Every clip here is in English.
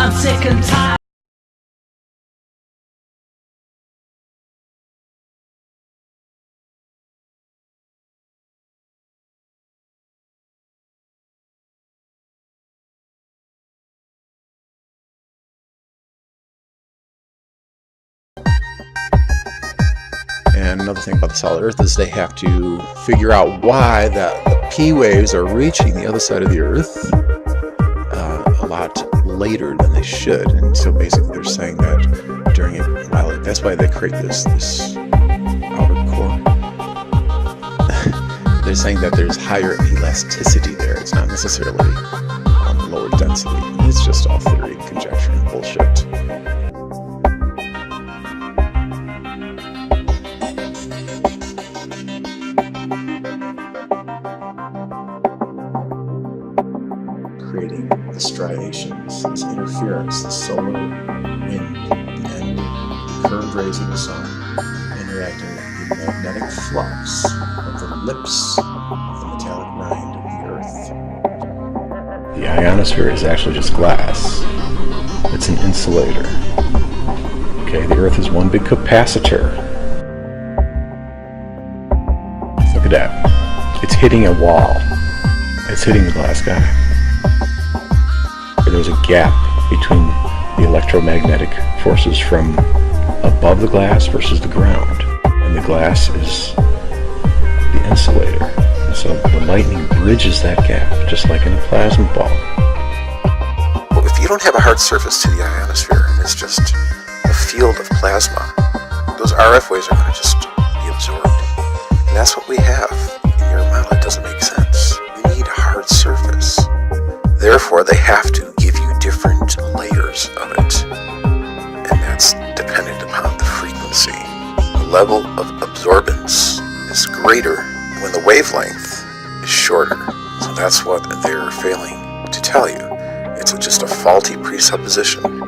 I'm sick and tired. And another thing about the solid Earth is they have to figure out why the P waves are reaching the other side of the Earth a lot later than they should. And so basically they're saying that during it, well, that's why they create this outer core. They're saying that there's higher elasticity there. It's not necessarily lower density. It's just all theory, conjecture, and bullshit. Creating the striations, this interference, the solar wind, and the curved rays of the sun interacting with the magnetic flux of the lips of the metallic rind of the Earth. The ionosphere is actually just glass. It's an insulator. Okay, the Earth is one big capacitor. Look at that. It's hitting a wall. It's hitting the glass guy. There's a gap between the electromagnetic forces from above the glass versus the ground. And the glass is the insulator. And so the lightning bridges that gap, just like in a plasma ball. Well, if you don't have a hard surface to the ionosphere, and it's just a field of plasma, those RF waves are going to just be absorbed. And that's what we have in your model. It doesn't make sense. You need a hard surface. Therefore, they have to give you different layers of it, and that's dependent upon the frequency. The level of absorbance is greater when the wavelength is shorter. So that's what they're failing to tell you. It's just a faulty presupposition.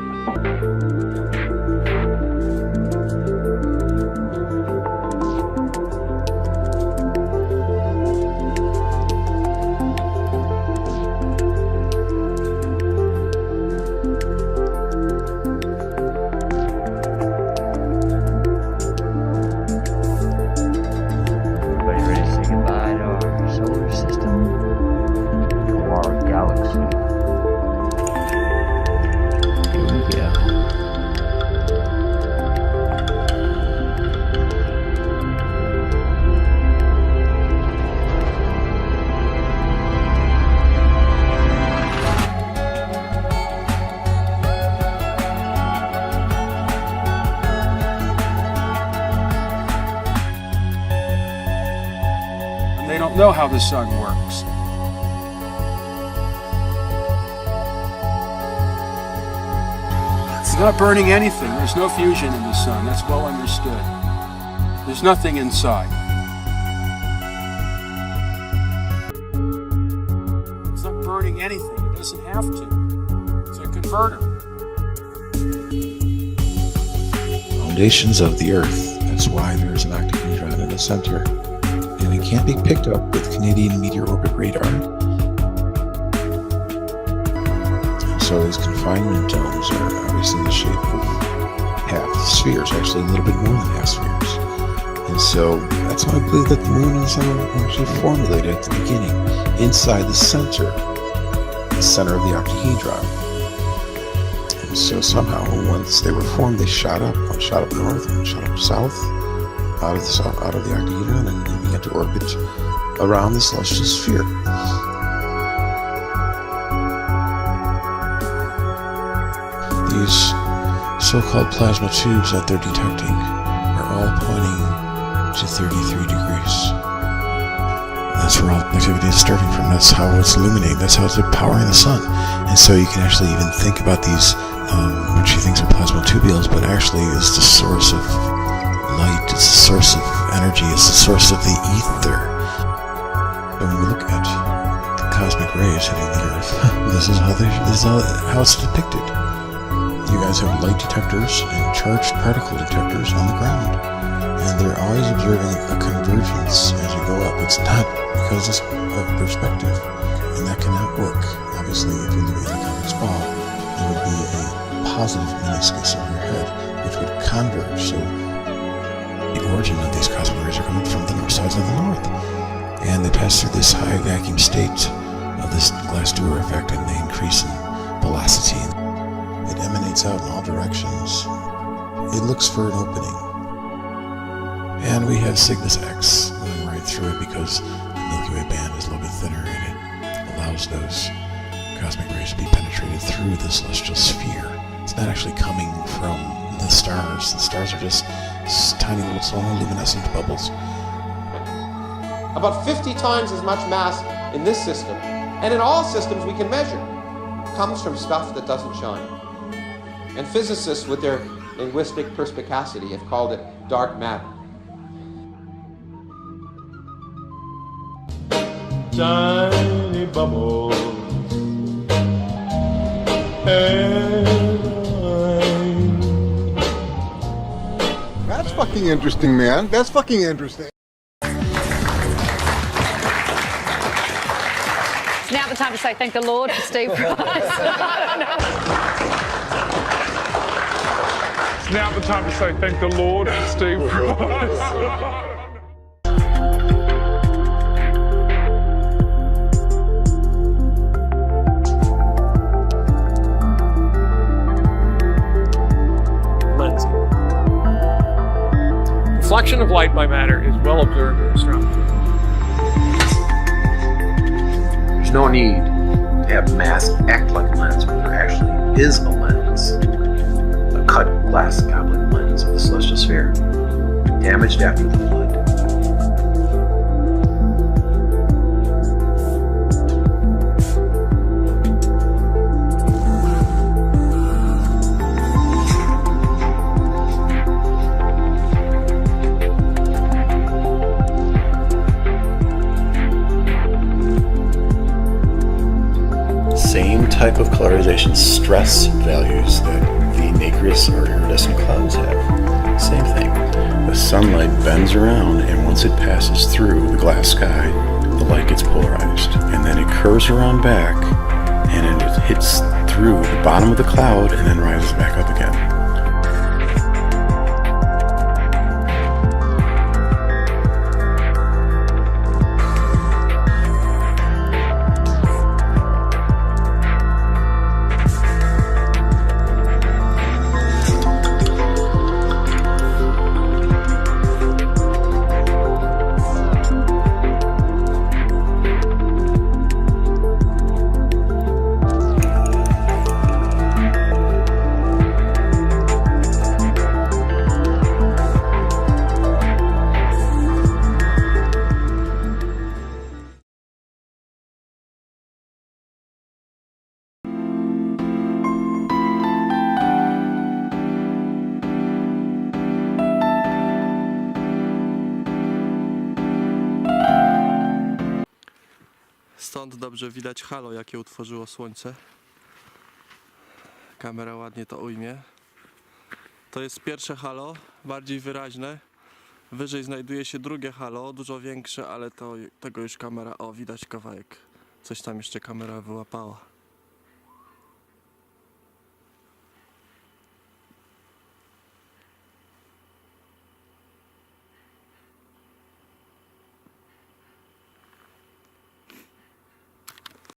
They don't know how the sun works. It's not burning anything. There's no fusion in the sun. That's well understood. There's nothing inside. It's not burning anything. It doesn't have to. It's a converter. Foundations of the Earth. That's why there's an octahedron in the center. And it can't be picked up with Canadian meteor orbit radar. So these confinement domes are obviously in the shape of half spheres, actually a little bit more than half spheres. And so that's why I believe that the moon and the sun were actually formulated at the beginning, inside the center of the octahedron. And so somehow, once they were formed, they shot up. One shot up north, one shot up south, out of the octahedron, and they began to orbit around the celestial sphere. These so-called plasma tubes that they're detecting are all pointing to 33 degrees. That's where all activity is starting from. That's how it's illuminating. That's how it's powering the sun. And so you can actually even think about these, which you think are plasma tubules, but actually is the source of light. It's the source of energy. It's the source of the ether. And when we look at the cosmic rays hitting the Earth, this is how it's depicted. You guys have light detectors and charged particle detectors on the ground, and they're always observing a convergence as you go up. It's not because it's of perspective, and that cannot work. Obviously, if you look at the cosmic ball, there would be a positive meniscus over your head, which would converge. So the origin of these cosmic rays are coming from the north sides of the north. And they pass through this high vacuum state of this glass door effect, and they increase in velocity. It emanates out in all directions. It looks for an opening. And we have Cygnus X going right through it because the Milky Way band is a little bit thinner, and it allows those cosmic rays to be penetrated through the celestial sphere. It's not actually coming from the stars. The stars are just tiny little luminescent bubbles. About 50 times as much mass in this system, and in all systems we can measure, comes from stuff that doesn't shine. And physicists, with their linguistic perspicacity, have called it dark matter. Tiny bubbles, That's fucking interesting, man. That's fucking interesting. It's now the time to say thank the Lord for Steve Price. It's now the time to say thank the Lord for Steve Price. Reflection of light by matter is well observed in astronomy. There's no need to have mass act like a lens when there actually is a lens, a cut glass goblet lens of the celestial sphere, damaged after the flood. Same type of colorization stress values that the nacreous or iridescent clouds have. Same thing. The sunlight bends around, and once it passes through the glass sky, the light gets polarized. And then it curves around back, and then it hits through the bottom of the cloud and then rises back up again. Stąd dobrze widać halo, jakie utworzyło Słońce. Kamera ładnie to ujmie. To jest pierwsze halo, bardziej wyraźne. Wyżej znajduje się drugie halo, dużo większe, ale tego już kamera, widać kawałek. Coś tam jeszcze kamera wyłapała.